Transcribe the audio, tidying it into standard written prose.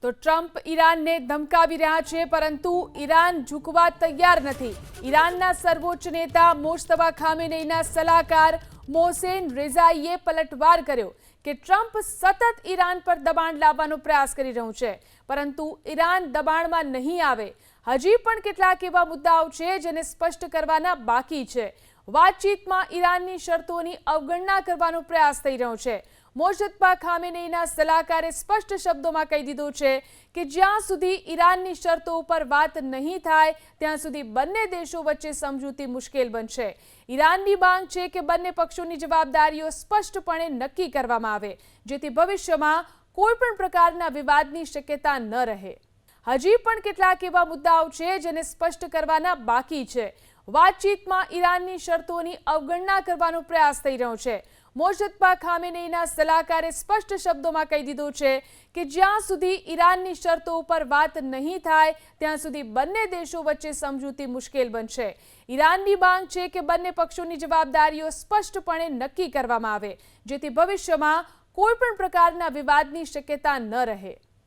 તો ટ્રમ્પ ઈરાનને ધમકાવી રહ્યા છે, પરંતુ ઈરાન ઝૂકવા તૈયાર નથી। ઈરાનના સર્વોચ્ચ નેતા મોજતબા ખામેનેઈના સલાહકાર મોહસેન રેઝાઈએ પલટવાર કર્યો કે ટ્રમ્પ સતત ઈરાન પર દબાણ લાવવાનો પ્રયાસ કરી રહ્યું છે, પરંતુ ઈરાન દબાણમાં નહીં આવે। હજી પણ કેટલાક એવા મુદ્દાઓ છે જેને સ્પષ્ટ કરવાના બાકી છે। વાતચીતમાં ઈરાનની શરતોની અવગણના કરવાનો પ્રયાસ થઈ રહ્યો છે। મોજતબા ખામેનેઈના સલાહકારે સ્પષ્ટ શબ્દોમાં કહી દીધું છે કે જ્યાં સુધી ઈરાનની શરતો ઉપર વાત નહીં થાય ત્યાં સુધી બંને દેશો વચ્ચે સમજૂતી મુશ્કેલ બનશે। ઈરાનની માંગ છે કે બંને પક્ષોની જવાબદારીઓ સ્પષ્ટપણે નક્કી કરવામાં આવે, જેથી ભવિષ્યમાં કોઈ પણ પ્રકારના વિવાદની શક્યતા ન રહે। હજી પણ કેટલાક એવા મુદ્દાઓ છે જેને સ્પષ્ટ કરવાના બાકી છે। વાતચીતમાં ઈરાનની શરતોની અવગણના કરવાનો પ્રયાસ થઈ રહ્યો છે। મોજતબા ખામેનેઈના સલાહકારે સ્પષ્ટ શબ્દોમાં કહી દીધું છે કે જ્યાં સુધી ઈરાનની શરતો ઉપર વાત નહીં થાય ત્યાં સુધી બંને દેશો વચ્ચે સમજૂતી મુશ્કેલ બનશે। ઈરાનની માંગ છે કે બંને પક્ષોની જવાબદારીઓ સ્પષ્ટપણે નક્કી કરવામાં આવે, જેથી ભવિષ્યમાં કોઈ પણ પ્રકારના વિવાદની શક્યતા ન રહે।